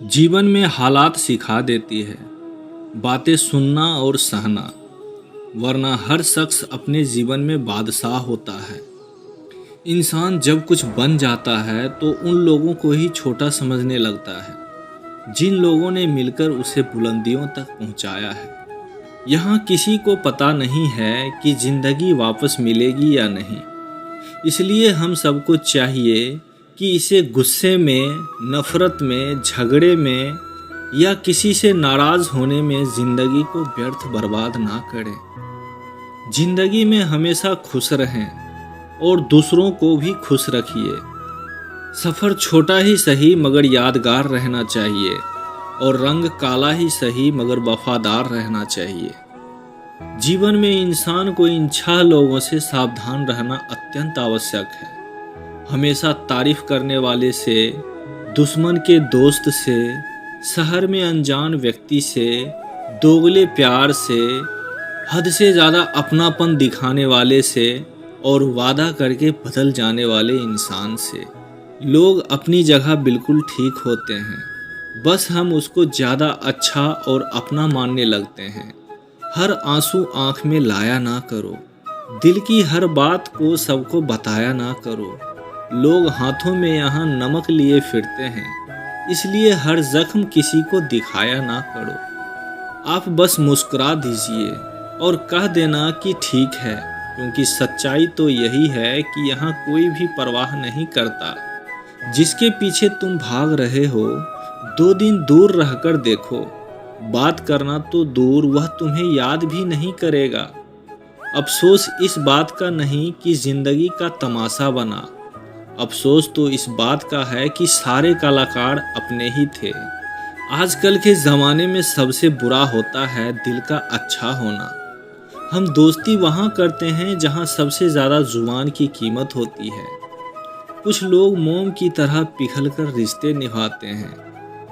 जीवन में हालात सिखा देती है बातें सुनना और सहना, वरना हर शख्स अपने जीवन में बादशाह होता है। इंसान जब कुछ बन जाता है तो उन लोगों को ही छोटा समझने लगता है जिन लोगों ने मिलकर उसे बुलंदियों तक पहुंचाया है। यहाँ किसी को पता नहीं है कि जिंदगी वापस मिलेगी या नहीं, इसलिए हम सबको चाहिए कि इसे गुस्से में, नफ़रत में, झगड़े में या किसी से नाराज़ होने में ज़िंदगी को व्यर्थ बर्बाद ना करें। ज़िंदगी में हमेशा खुश रहें और दूसरों को भी खुश रखिए। सफ़र छोटा ही सही मगर यादगार रहना चाहिए और रंग काला ही सही मगर वफादार रहना चाहिए। जीवन में इंसान को इन 6 लोगों से सावधान रहना अत्यंत आवश्यक है। हमेशा तारीफ करने वाले से, दुश्मन के दोस्त से, शहर में अनजान व्यक्ति से, दोगले प्यार से, हद से ज़्यादा अपनापन दिखाने वाले से और वादा करके बदल जाने वाले इंसान से। लोग अपनी जगह बिल्कुल ठीक होते हैं, बस हम उसको ज़्यादा अच्छा और अपना मानने लगते हैं। हर आंसू आँख में लाया ना करो, दिल की हर बात को सबको बताया ना करो। लोग हाथों में यहाँ नमक लिए फिरते हैं, इसलिए हर जख्म किसी को दिखाया ना करो। आप बस मुस्कुरा दीजिए और कह देना कि ठीक है, क्योंकि सच्चाई तो यही है कि यहाँ कोई भी परवाह नहीं करता। जिसके पीछे तुम भाग रहे हो, 2 दिन दूर रहकर देखो, बात करना तो दूर, वह तुम्हें याद भी नहीं करेगा। अफसोस इस बात का नहीं कि जिंदगी का तमाशा बना, अफसोस तो इस बात का है कि सारे कलाकार अपने ही थे। आजकल के ज़माने में सबसे बुरा होता है दिल का अच्छा होना। हम दोस्ती वहाँ करते हैं जहाँ सबसे ज़्यादा जुबान की कीमत होती है। कुछ लोग मोम की तरह पिघलकर रिश्ते निभाते हैं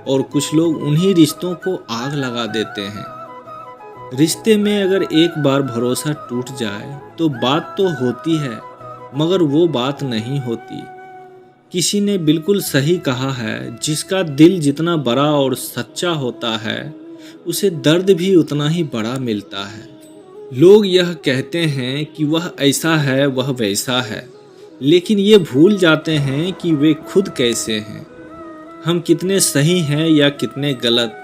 और कुछ लोग उन्हीं रिश्तों को आग लगा देते हैं। रिश्ते में अगर एक बार भरोसा टूट जाए तो बात तो होती है, मगर वो बात नहीं होती। किसी ने बिल्कुल सही कहा है, जिसका दिल जितना बड़ा और सच्चा होता है उसे दर्द भी उतना ही बड़ा मिलता है। लोग यह कहते हैं कि वह ऐसा है, वह वैसा है, लेकिन ये भूल जाते हैं कि वे खुद कैसे हैं। हम कितने सही हैं या कितने गलत,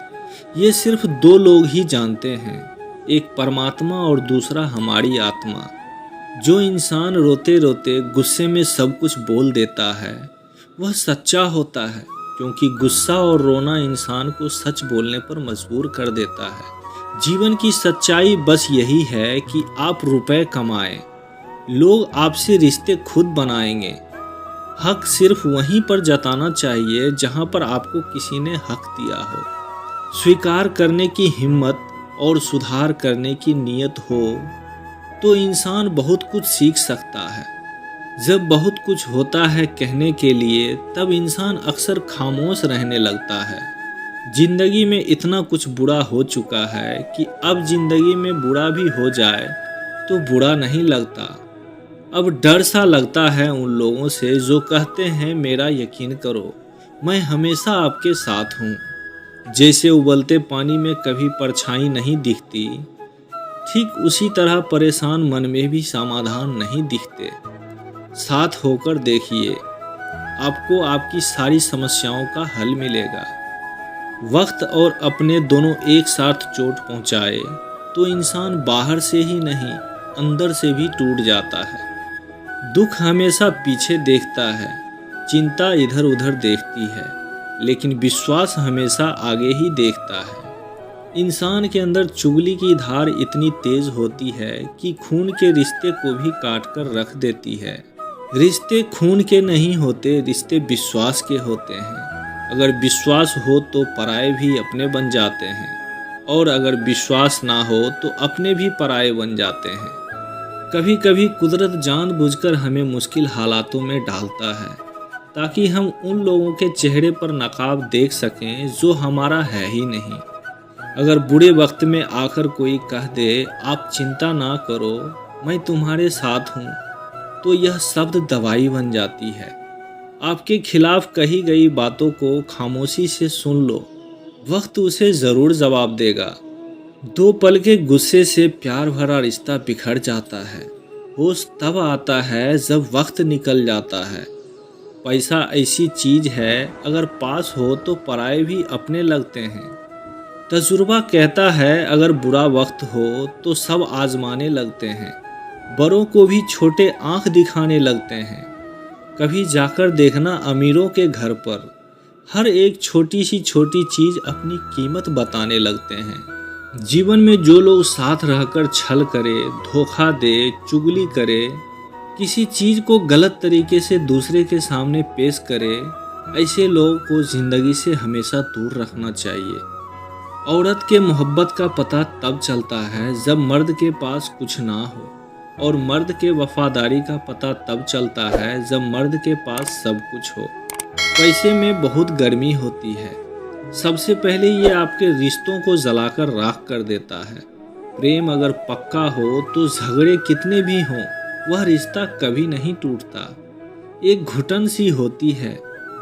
ये सिर्फ 2 लोग ही जानते हैं, एक परमात्मा और दूसरा हमारी आत्मा। जो इंसान रोते रोते गुस्से में सब कुछ बोल देता है वह सच्चा होता है, क्योंकि गुस्सा और रोना इंसान को सच बोलने पर मजबूर कर देता है। जीवन की सच्चाई बस यही है कि आप रुपए कमाएं, लोग आपसे रिश्ते खुद बनाएंगे। हक सिर्फ वहीं पर जताना चाहिए जहां पर आपको किसी ने हक दिया हो। स्वीकार करने की हिम्मत और सुधार करने की नीयत हो तो इंसान बहुत कुछ सीख सकता है। जब बहुत कुछ होता है कहने के लिए, तब इंसान अक्सर खामोश रहने लगता है। जिंदगी में इतना कुछ बुरा हो चुका है कि अब जिंदगी में बुरा भी हो जाए तो बुरा नहीं लगता। अब डर सा लगता है उन लोगों से जो कहते हैं मेरा यकीन करो, मैं हमेशा आपके साथ हूँ। जैसे उबलते पानी में कभी परछाई नहीं दिखती, ठीक उसी तरह परेशान मन में भी समाधान नहीं दिखते। साथ होकर देखिए, आपको आपकी सारी समस्याओं का हल मिलेगा। वक्त और अपने दोनों एक साथ चोट पहुंचाए तो इंसान बाहर से ही नहीं, अंदर से भी टूट जाता है। दुख हमेशा पीछे देखता है, चिंता इधर उधर देखती है, लेकिन विश्वास हमेशा आगे ही देखता है। इंसान के अंदर चुगली की धार इतनी तेज होती है कि खून के रिश्ते को भी काट कर रख देती है। रिश्ते खून के नहीं होते, रिश्ते विश्वास के होते हैं। अगर विश्वास हो तो पराये भी अपने बन जाते हैं, और अगर विश्वास ना हो तो अपने भी पराये बन जाते हैं। कभी कभी कुदरत जानबूझकर हमें मुश्किल हालातों में डालता है, ताकि हम उन लोगों के चेहरे पर नकाब देख सकें जो हमारा है ही नहीं। अगर बुरे वक्त में आकर कोई कह दे आप चिंता ना करो, मैं तुम्हारे साथ हूँ, तो यह शब्द दवाई बन जाती है। आपके खिलाफ कही गई बातों को खामोशी से सुन लो वक्त उसे ज़रूर जवाब देगा। दो पल के गुस्से से प्यार भरा रिश्ता बिखर जाता है। होश तब आता है जब वक्त निकल जाता है। पैसा ऐसी चीज है, अगर पास हो तो पराए भी अपने लगते हैं। तजुर्बा कहता है अगर बुरा वक्त हो तो सब आजमाने लगते हैं। बड़ों को भी छोटे आंख दिखाने लगते हैं। कभी जाकर देखना अमीरों के घर पर, हर एक छोटी सी छोटी चीज अपनी कीमत बताने लगते हैं। जीवन में जो लोग साथ रहकर छल करे, धोखा दे, चुगली करे, किसी चीज को गलत तरीके से दूसरे के सामने पेश करे, ऐसे लोगों को जिंदगी से हमेशा दूर रखना चाहिए। औरत के मोहब्बत का पता तब चलता है जब मर्द के पास कुछ ना हो, और मर्द के वफादारी का पता तब चलता है जब मर्द के पास सब कुछ हो। पैसे में बहुत गर्मी होती है। सबसे पहले ये आपके रिश्तों को जलाकर राख कर देता है। प्रेम अगर पक्का हो तो झगड़े कितने भी हों, वह रिश्ता कभी नहीं टूटता। एक घुटन सी होती है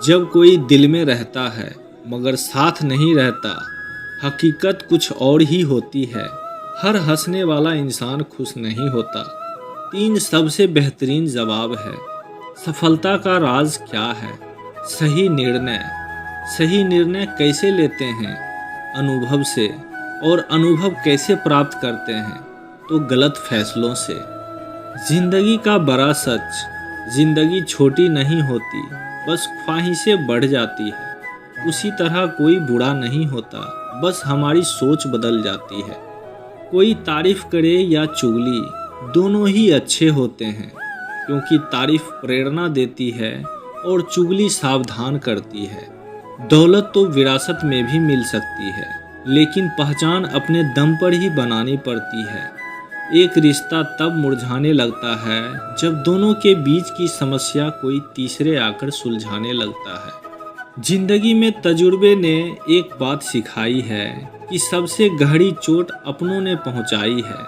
जब कोई दिल में रहता है मगर साथ नहीं रहता। हकीकत कुछ और ही होती है। हर हंसने वाला इंसान खुश नहीं होता। 3 सबसे बेहतरीन जवाब है। सफलता का राज क्या है? सही निर्णय। सही निर्णय कैसे लेते हैं? अनुभव से। और अनुभव कैसे प्राप्त करते हैं? तो गलत फैसलों से। जिंदगी का बड़ा सच, जिंदगी छोटी नहीं होती, बस ख्वाहिशें बढ़ जाती है। उसी तरह कोई बुरा नहीं होता, बस हमारी सोच बदल जाती है। कोई तारीफ करे या चुगली, दोनों ही अच्छे होते हैं, क्योंकि तारीफ प्रेरणा देती है और चुगली सावधान करती है। दौलत तो विरासत में भी मिल सकती है, लेकिन पहचान अपने दम पर ही बनानी पड़ती है। एक रिश्ता तब मुरझाने लगता है जब दोनों के बीच की समस्या कोई तीसरे आकर सुलझाने लगता है। जिंदगी में तजुर्बे ने एक बात सिखाई है कि सबसे गहरी चोट अपनों ने पहुंचाई है।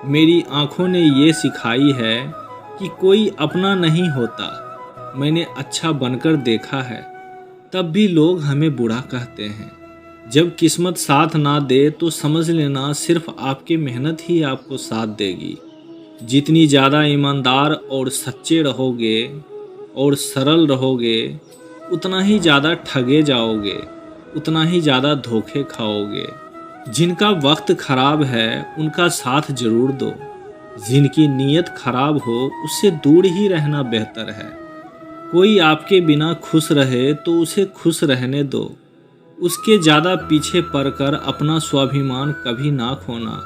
मेरी आंखों ने ये सिखाई है कि कोई अपना नहीं होता। मैंने अच्छा बनकर देखा है, तब भी लोग हमें बुरा कहते हैं। जब किस्मत साथ ना दे तो समझ लेना सिर्फ आपकी मेहनत ही आपको साथ देगी। जितनी ज़्यादा ईमानदार और सच्चे रहोगे और सरल रहोगे, उतना ही ज़्यादा ठगे जाओगे, उतना ही ज़्यादा धोखे खाओगे। जिनका वक्त खराब है उनका साथ जरूर दो। जिनकी नीयत खराब हो उससे दूर ही रहना बेहतर है। कोई आपके बिना खुश रहे तो उसे खुश रहने दो। उसके ज़्यादा पीछे पड़कर अपना स्वाभिमान कभी ना खोना।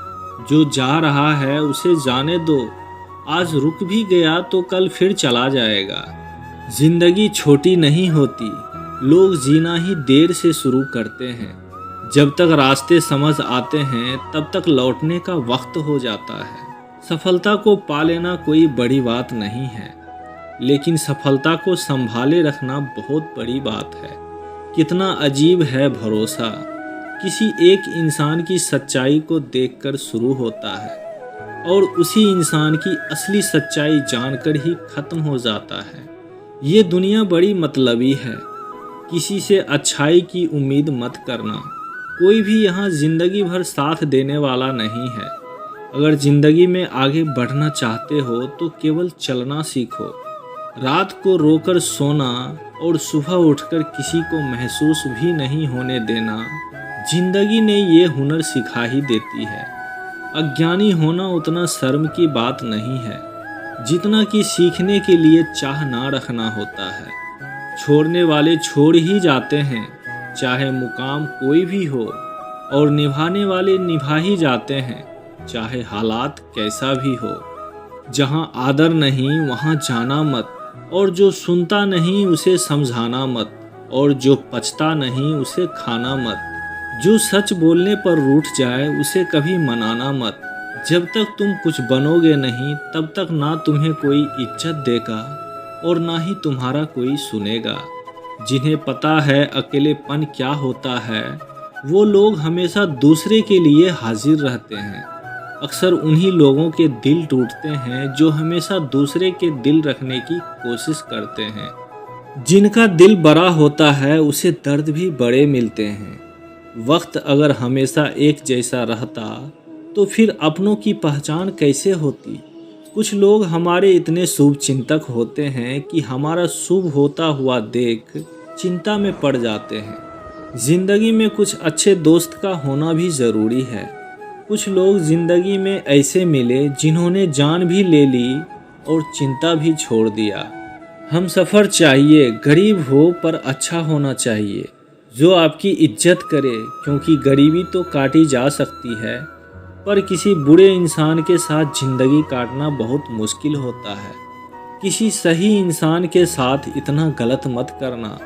जो जा रहा है उसे जाने दो। आज रुक भी गया तो कल फिर चला जाएगा। जिंदगी छोटी नहीं होती, लोग जीना ही देर से शुरू करते हैं। जब तक रास्ते समझ आते हैं तब तक लौटने का वक्त हो जाता है। सफलता को पा लेना कोई बड़ी बात नहीं है, लेकिन सफलता को संभाले रखना बहुत बड़ी बात है। कितना अजीब है भरोसा, किसी एक इंसान की सच्चाई को देखकर शुरू होता है और उसी इंसान की असली सच्चाई जानकर ही खत्म हो जाता है। ये दुनिया बड़ी मतलबी है, किसी से अच्छाई की उम्मीद मत करना। कोई भी यहाँ जिंदगी भर साथ देने वाला नहीं है। अगर जिंदगी में आगे बढ़ना चाहते हो तो केवल चलना सीखो। रात को रोकर सोना और सुबह उठकर किसी को महसूस भी नहीं होने देना, जिंदगी ने ये हुनर सिखा ही देती है। अज्ञानी होना उतना शर्म की बात नहीं है जितना कि सीखने के लिए चाह ना रखना होता है। छोड़ने वाले छोड़ ही जाते हैं, चाहे मुकाम कोई भी हो, और निभाने वाले निभा ही जाते हैं, चाहे हालात कैसा भी हो। जहाँ आदर नहीं वहाँ जाना मत, और जो सुनता नहीं उसे समझाना मत, और जो पचता नहीं उसे खाना मत। जो सच बोलने पर रूठ जाए उसे कभी मनाना मत। जब तक तुम कुछ बनोगे नहीं तब तक ना तुम्हें कोई इज्जत देगा और ना ही तुम्हारा कोई सुनेगा। जिन्हें पता है अकेलेपन क्या होता है, वो लोग हमेशा दूसरे के लिए हाजिर रहते हैं। अक्सर उन्हीं लोगों के दिल टूटते हैं जो हमेशा दूसरे के दिल रखने की कोशिश करते हैं। जिनका दिल बड़ा होता है उसे दर्द भी बड़े मिलते हैं। वक्त अगर हमेशा एक जैसा रहता तो फिर अपनों की पहचान कैसे होती। कुछ लोग हमारे इतने शुभ चिंतक होते हैं कि हमारा शुभ होता हुआ देख चिंता में पड़ जाते हैं। जिंदगी में कुछ अच्छे दोस्त का होना भी ज़रूरी है। कुछ लोग जिंदगी में ऐसे मिले जिन्होंने जान भी ले ली और चिंता भी छोड़ दिया। हम सफ़र चाहिए, गरीब हो पर अच्छा होना चाहिए, जो आपकी इज्जत करे, क्योंकि गरीबी तो काटी जा सकती है पर किसी बुरे इंसान के साथ ज़िंदगी काटना बहुत मुश्किल होता है। किसी सही इंसान के साथ इतना गलत मत करना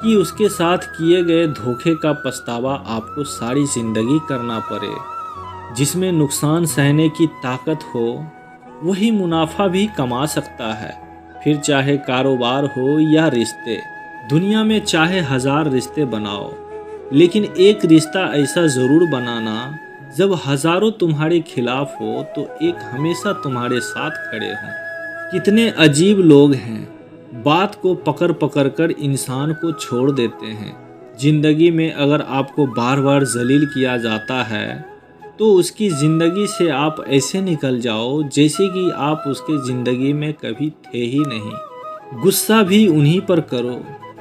कि उसके साथ किए गए धोखे का पछतावा आपको सारी ज़िंदगी करना पड़े। जिसमें नुकसान सहने की ताकत हो वही मुनाफा भी कमा सकता है, फिर चाहे कारोबार हो या रिश्ते। दुनिया में चाहे 1000 रिश्ते बनाओ, लेकिन एक रिश्ता ऐसा ज़रूर बनाना जब हज़ारों तुम्हारे खिलाफ हो तो एक हमेशा तुम्हारे साथ खड़े हों। कितने अजीब लोग हैं, बात को पकड़ पकड़ कर इंसान को छोड़ देते हैं। ज़िंदगी में अगर आपको बार बार जलील किया जाता है तो उसकी ज़िंदगी से आप ऐसे निकल जाओ जैसे कि आप उसके ज़िंदगी में कभी थे ही नहीं। गुस्सा भी उन्हीं पर करो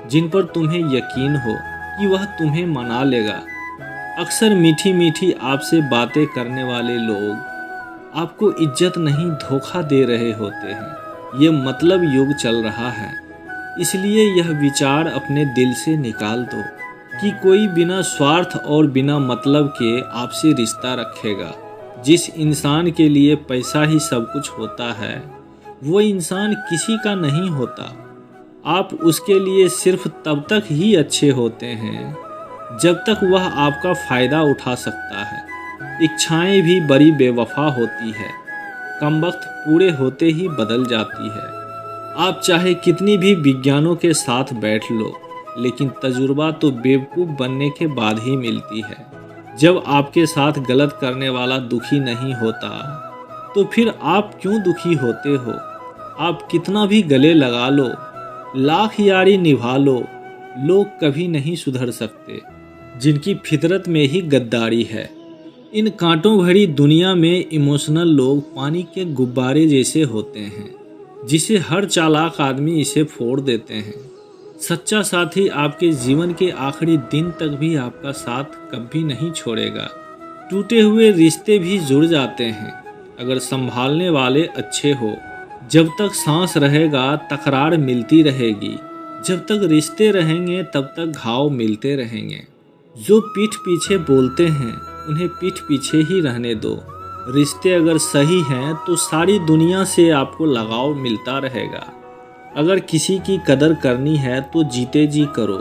जिन पर तुम्हें यकीन हो कि वह तुम्हें मना लेगा। अक्सर मीठी मीठी आपसे बातें करने वाले लोग आपको इज्जत नहीं धोखा दे रहे होते हैं। ये मतलब युग चल रहा है, इसलिए यह विचार अपने दिल से निकाल दो कि कोई बिना स्वार्थ और बिना मतलब के आपसे रिश्ता रखेगा। जिस इंसान के लिए पैसा ही सब कुछ होता है वो इंसान किसी का नहीं होता। आप उसके लिए सिर्फ तब तक ही अच्छे होते हैं जब तक वह आपका फ़ायदा उठा सकता है। इच्छाएं भी बड़ी बेवफा होती है, कमबख्त पूरे होते ही बदल जाती है। आप चाहे कितनी भी विज्ञानों के साथ बैठ लो, लेकिन तजुर्बा तो बेवकूफ़ बनने के बाद ही मिलती है। जब आपके साथ गलत करने वाला दुखी नहीं होता तो फिर आप क्यों दुखी होते हो। आप कितना भी गले लगा लो, लाख यारी निभा लो, लोग कभी नहीं सुधर सकते जिनकी फितरत में ही गद्दारी है। इन कांटों भरी दुनिया में इमोशनल लोग पानी के गुब्बारे जैसे होते हैं, जिसे हर चालाक आदमी इसे फोड़ देते हैं। सच्चा साथी आपके जीवन के आखिरी दिन तक भी आपका साथ कभी नहीं छोड़ेगा। टूटे हुए रिश्ते भी जुड़ जाते हैं अगर संभालने वाले अच्छे हो। जब तक सांस रहेगा तकरार मिलती रहेगी, जब तक रिश्ते रहेंगे तब तक घाव मिलते रहेंगे। जो पीठ पीछे बोलते हैं उन्हें पीठ पीछे ही रहने दो। रिश्ते अगर सही हैं तो सारी दुनिया से आपको लगाव मिलता रहेगा। अगर किसी की कदर करनी है तो जीते जी करो,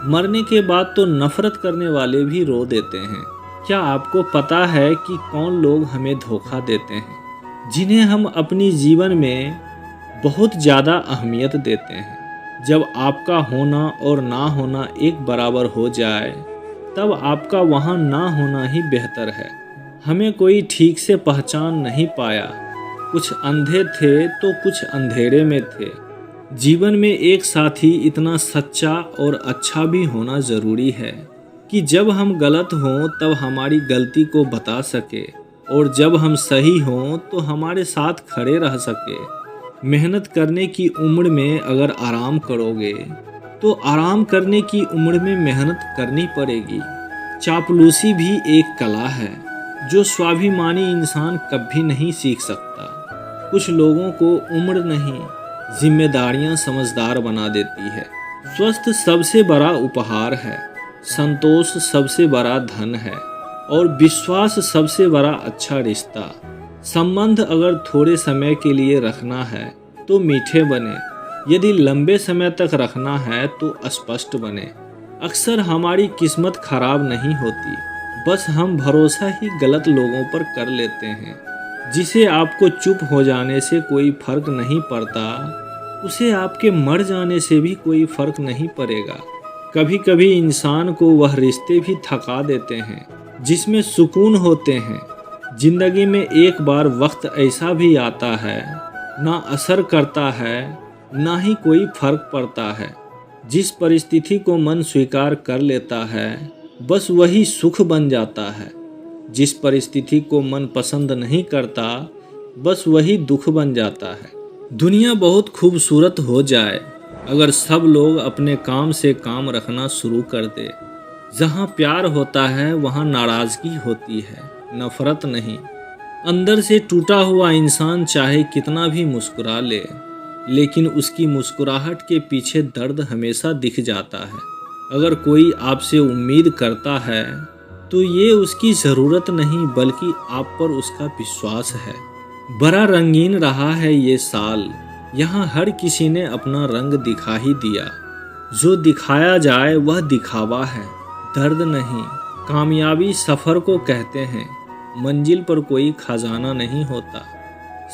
मरने के बाद तो नफरत करने वाले भी रो देते हैं। क्या आपको पता है कि कौन लोग हमें धोखा देते हैं, जिन्हें हम अपनी जीवन में बहुत ज़्यादा अहमियत देते हैं। जब आपका होना और ना होना एक बराबर हो जाए तब आपका वहाँ ना होना ही बेहतर है। हमें कोई ठीक से पहचान नहीं पाया, कुछ अंधे थे तो कुछ अंधेरे में थे। जीवन में एक साथी इतना सच्चा और अच्छा भी होना ज़रूरी है कि जब हम गलत हों तब हमारी गलती को बता सके, और जब हम सही हों तो हमारे साथ खड़े रह सके। मेहनत करने की उम्र में अगर आराम करोगे तो आराम करने की उम्र में मेहनत करनी पड़ेगी। चापलूसी भी एक कला है जो स्वाभिमानी इंसान कभी नहीं सीख सकता। कुछ लोगों को उम्र नहीं, जिम्मेदारियां समझदार बना देती है। स्वस्थ सबसे बड़ा उपहार है, संतोष सबसे बड़ा धन है, और विश्वास सबसे बड़ा अच्छा रिश्ता। संबंध अगर थोड़े समय के लिए रखना है तो मीठे बने, यदि लंबे समय तक रखना है तो स्पष्ट बने। अक्सर हमारी किस्मत खराब नहीं होती, बस हम भरोसा ही गलत लोगों पर कर लेते हैं। जिसे आपको चुप हो जाने से कोई फर्क नहीं पड़ता, उसे आपके मर जाने से भी कोई फर्क नहीं पड़ेगा। कभी कभी इंसान को वह रिश्ते भी थका देते हैं जिसमें सुकून होते हैं। जिंदगी में एक बार वक्त ऐसा भी आता है, ना असर करता है ना ही कोई फर्क पड़ता है। जिस परिस्थिति को मन स्वीकार कर लेता है बस वही सुख बन जाता है। जिस परिस्थिति को मन पसंद नहीं करता, बस वही दुख बन जाता है। दुनिया बहुत खूबसूरत हो जाए अगर सब लोग अपने काम से काम रखना शुरू कर दे। जहाँ प्यार होता है वहाँ नाराज़गी होती है, नफरत नहीं। अंदर से टूटा हुआ इंसान चाहे कितना भी मुस्कुरा ले, लेकिन उसकी मुस्कुराहट के पीछे दर्द हमेशा दिख जाता है। अगर कोई आपसे उम्मीद करता है तो ये उसकी ज़रूरत नहीं बल्कि आप पर उसका विश्वास है। बड़ा रंगीन रहा है ये साल, यहाँ हर किसी ने अपना रंग दिखा ही दिया। जो दिखाया जाए वह दिखावा है, दर्द नहीं। कामयाबी सफ़र को कहते हैं, मंजिल पर कोई खजाना नहीं होता।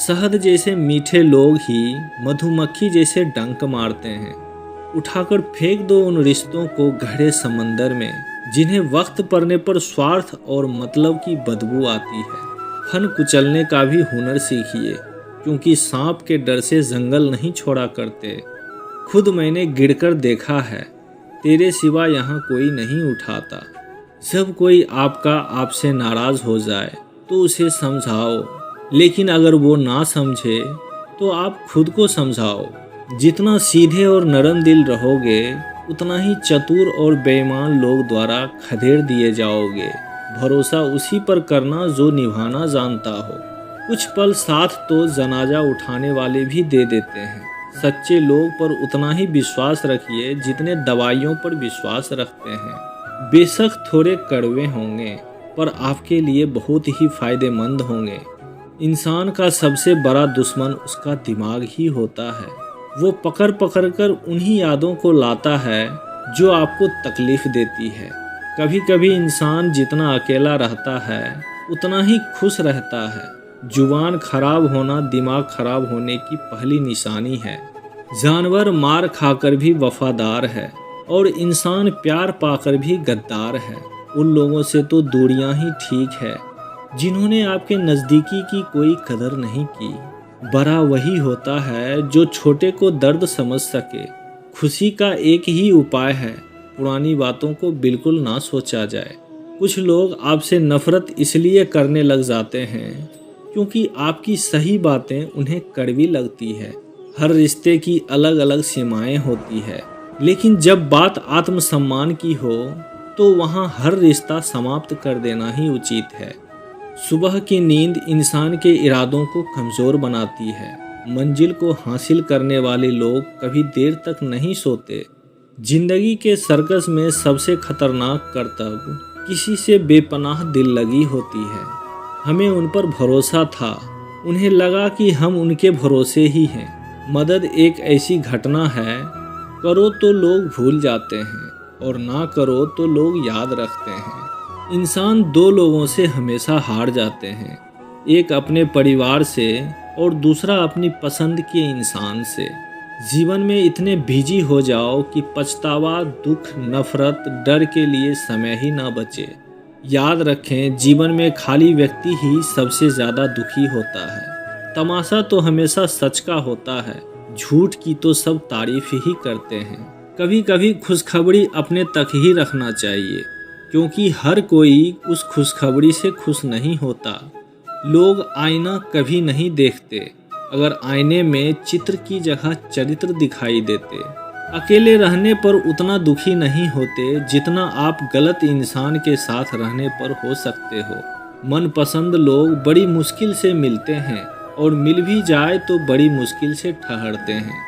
शहद जैसे मीठे लोग ही मधुमक्खी जैसे डंक मारते हैं। उठाकर फेंक दो उन रिश्तों को गहरे समंदर में, जिन्हें वक्त पड़ने पर स्वार्थ और मतलब की बदबू आती है। फन कुचलने का भी हुनर सीखिए, क्योंकि सांप के डर से जंगल नहीं छोड़ा करते। खुद मैंने गिरकर देखा है, तेरे सिवा यहाँ कोई नहीं उठाता। जब कोई आपसे नाराज़ हो जाए तो उसे समझाओ, लेकिन अगर वो ना समझे तो आप खुद को समझाओ। जितना सीधे और नरम दिल रहोगे, उतना ही चतुर और बेईमान लोग द्वारा खदेड़ दिए जाओगे। भरोसा उसी पर करना जो निभाना जानता हो। कुछ पल साथ तो जनाजा उठाने वाले भी दे देते हैं। सच्चे लोग पर उतना ही विश्वास रखिए जितने दवाइयों पर विश्वास रखते हैं। बेशक थोड़े कड़वे होंगे, पर आपके लिए बहुत ही फायदेमंद होंगे। इंसान का सबसे बड़ा दुश्मन उसका दिमाग ही होता है। वो पकड़ पकड़ कर उन्हीं यादों को लाता है जो आपको तकलीफ देती है। कभी कभी इंसान जितना अकेला रहता है उतना ही खुश रहता है। जुबान खराब होना दिमाग खराब होने की पहली निशानी है। जानवर मार खाकर भी वफादार है और इंसान प्यार पाकर भी गद्दार है। उन लोगों से तो दूरियां ही ठीक है जिन्होंने आपके नज़दीकी की कोई कदर नहीं की। बड़ा वही होता है जो छोटे को दर्द समझ सके। खुशी का एक ही उपाय है, पुरानी बातों को बिल्कुल ना सोचा जाए। कुछ लोग आपसे नफरत इसलिए करने लग जाते हैं क्योंकि आपकी सही बातें उन्हें कड़वी लगती है। हर रिश्ते की अलग अलग सीमाएं होती है, लेकिन जब बात आत्मसम्मान की हो तो वहाँ हर रिश्ता समाप्त कर देना ही उचित है। सुबह की नींद इंसान के इरादों को कमज़ोर बनाती है। मंजिल को हासिल करने वाले लोग कभी देर तक नहीं सोते। जिंदगी के सर्कस में सबसे खतरनाक करतब किसी से बेपनाह दिल लगी होती है। हमें उन पर भरोसा था, उन्हें लगा कि हम उनके भरोसे ही हैं। मदद एक ऐसी घटना है, करो तो लोग भूल जाते हैं और ना करो तो लोग याद रखते हैं। इंसान दो लोगों से हमेशा हार जाते हैं, एक अपने परिवार से और दूसरा अपनी पसंद के इंसान से। जीवन में इतने बिजी हो जाओ कि पछतावा, दुख, नफरत, डर के लिए समय ही ना बचे। याद रखें, जीवन में खाली व्यक्ति ही सबसे ज़्यादा दुखी होता है। तमाशा तो हमेशा सच का होता है, झूठ की तो सब तारीफ ही करते हैं। कभी कभी खुशखबरी अपने तक ही रखना चाहिए, क्योंकि हर कोई उस खुशखबरी से खुश नहीं होता। लोग आईना कभी नहीं देखते, अगर आईने में चित्र की जगह चरित्र दिखाई देते। अकेले रहने पर उतना दुखी नहीं होते जितना आप गलत इंसान के साथ रहने पर हो सकते हो। मनपसंद लोग बड़ी मुश्किल से मिलते हैं और मिल भी जाए तो बड़ी मुश्किल से ठहरते हैं।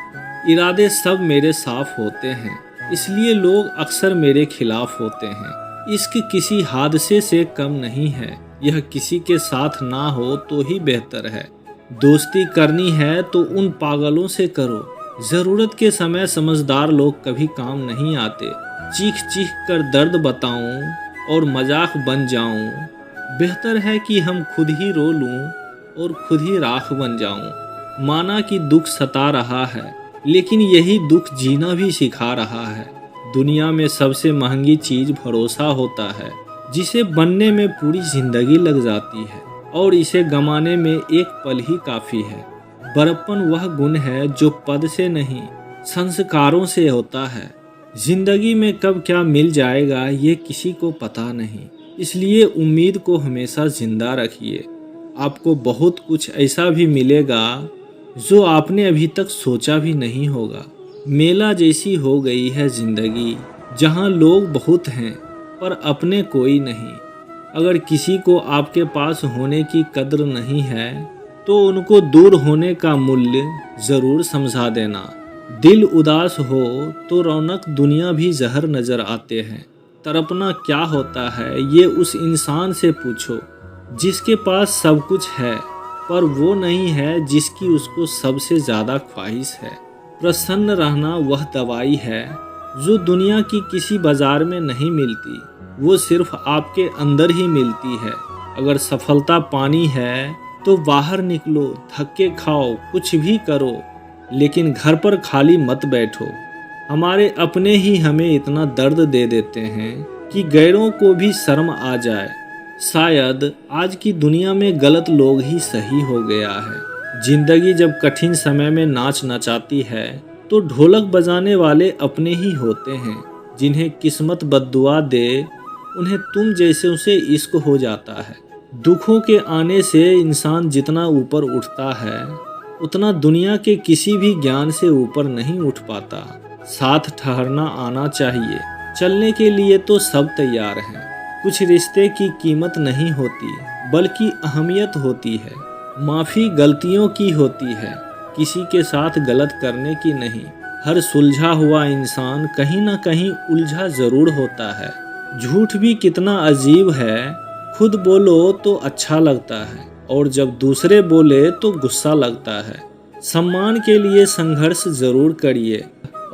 इरादे सब मेरे साफ होते हैं, इसलिए लोग अक्सर मेरे खिलाफ होते हैं। इश्क किसी हादसे से कम नहीं है, यह किसी के साथ ना हो तो ही बेहतर है। दोस्ती करनी है तो उन पागलों से करो। ज़रूरत के समय समझदार लोग कभी काम नहीं आते। चीख चीख कर दर्द बताऊं और मजाक बन जाऊं, बेहतर है कि हम खुद ही रो लूं और खुद ही राख बन जाऊं। माना कि दुख सता रहा है, लेकिन यही दुख जीना भी सिखा रहा है। दुनिया में सबसे महंगी चीज़ भरोसा होता है, जिसे बनने में पूरी जिंदगी लग जाती है और इसे गंवाने में एक पल ही काफ़ी है। बड़प्पन वह गुण है जो पद से नहीं, संस्कारों से होता है। जिंदगी में कब क्या मिल जाएगा ये किसी को पता नहीं, इसलिए उम्मीद को हमेशा जिंदा रखिए। आपको बहुत कुछ ऐसा भी मिलेगा जो आपने अभी तक सोचा भी नहीं होगा। मेला जैसी हो गई है जिंदगी, जहाँ लोग बहुत हैं पर अपने कोई नहीं। अगर किसी को आपके पास होने की कद्र नहीं है तो उनको दूर होने का मूल्य ज़रूर समझा देना। दिल उदास हो तो रौनक दुनिया भी जहर नज़र आते हैं। तड़पना क्या होता है ये उस इंसान से पूछो जिसके पास सब कुछ है पर वो नहीं है जिसकी उसको सबसे ज़्यादा ख्वाहिश है। प्रसन्न रहना वह दवाई है जो दुनिया की किसी बाजार में नहीं मिलती, वो सिर्फ आपके अंदर ही मिलती है। अगर सफलता पानी है तो बाहर निकलो, धक्के खाओ, कुछ भी करो, लेकिन घर पर खाली मत बैठो। हमारे अपने ही हमें इतना दर्द दे देते हैं कि गैरों को भी शर्म आ जाए। शायद आज की दुनिया में गलत लोग ही सही हो गया है। जिंदगी जब कठिन समय में नाच नचाती है तो ढोलक बजाने वाले अपने ही होते हैं। जिन्हें किस्मत बद्दुआ दे उन्हें तुम जैसे से इश्क हो जाता है। दुखों के आने से इंसान जितना ऊपर उठता है उतना दुनिया के किसी भी ज्ञान से ऊपर नहीं उठ पाता। साथ ठहरना आना चाहिए, चलने के लिए तो सब तैयार हैं। कुछ रिश्ते की कीमत नहीं होती बल्कि अहमियत होती है। माफ़ी गलतियों की होती है, किसी के साथ गलत करने की नहीं। हर सुलझा हुआ इंसान कहीं ना कहीं उलझा ज़रूर होता है। झूठ भी कितना अजीब है, खुद बोलो तो अच्छा लगता है और जब दूसरे बोले तो गुस्सा लगता है। सम्मान के लिए संघर्ष ज़रूर करिए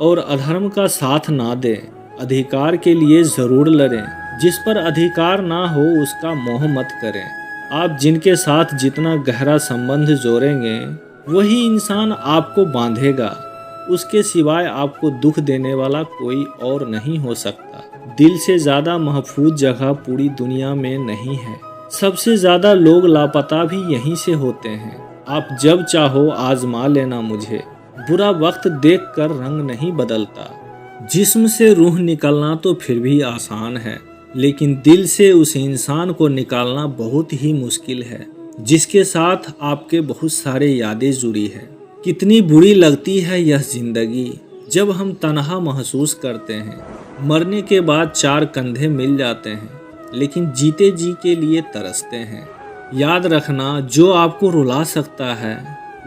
और अधर्म का साथ ना दें। अधिकार के लिए ज़रूर लड़ें, जिस पर अधिकार ना हो उसका मोह मत करें। आप जिनके साथ जितना गहरा संबंध जोड़ेंगे वही इंसान आपको बांधेगा। उसके सिवाय आपको दुख देने वाला कोई और नहीं हो सकता। दिल से ज़्यादा महफूज जगह पूरी दुनिया में नहीं है। सबसे ज़्यादा लोग लापता भी यहीं से होते हैं। आप जब चाहो आजमा लेना मुझे, बुरा वक्त देखकर रंग नहीं बदलता। जिस्म से रूह निकलना तो फिर भी आसान है, लेकिन दिल से उस इंसान को निकालना बहुत ही मुश्किल है जिसके साथ आपके बहुत सारे यादें जुड़ी है। कितनी बुरी लगती है यह ज़िंदगी जब हम तन्हा महसूस करते हैं। मरने के बाद चार कंधे मिल जाते हैं लेकिन जीते जी के लिए तरसते हैं। याद रखना, जो आपको रुला सकता है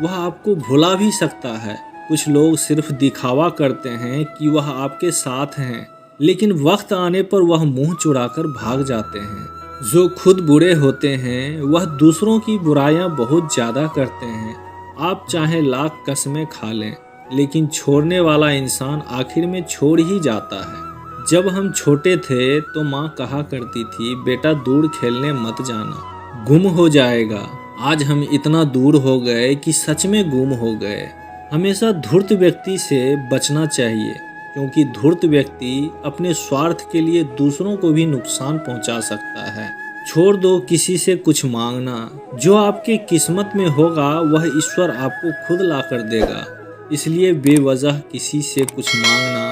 वह आपको भुला भी सकता है। कुछ लोग सिर्फ दिखावा करते हैं कि वह आपके साथ हैं, लेकिन वक्त आने पर वह मुंह चुराकर भाग जाते हैं। जो खुद बुरे होते हैं वह दूसरों की बुराइयां बहुत ज़्यादा करते हैं। आप चाहे लाख कस्में खा लें, लेकिन छोड़ने वाला इंसान आखिर में छोड़ ही जाता है। जब हम छोटे थे तो माँ कहा करती थी, बेटा दूर खेलने मत जाना, गुम हो जाएगा। आज हम इतना दूर हो गए कि सच में गुम हो गए। हमेशा धूर्त व्यक्ति से बचना चाहिए, क्योंकि धूर्त व्यक्ति अपने स्वार्थ के लिए दूसरों को भी नुकसान पहुंचा सकता है। छोड़ दो किसी से कुछ मांगना, जो आपके किस्मत में होगा वह ईश्वर आपको खुद ला कर देगा। इसलिए बेवजह किसी से कुछ मांगना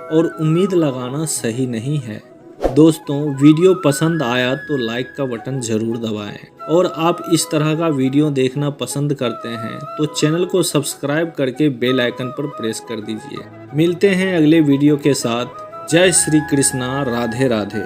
और उम्मीद लगाना सही नहीं है। दोस्तों, वीडियो पसंद आया तो लाइक का बटन ज़रूर दबाएं, और आप इस तरह का वीडियो देखना पसंद करते हैं तो चैनल को सब्सक्राइब करके बेल आइकन पर प्रेस कर दीजिए। मिलते हैं अगले वीडियो के साथ। जय श्री कृष्णा, राधे राधे।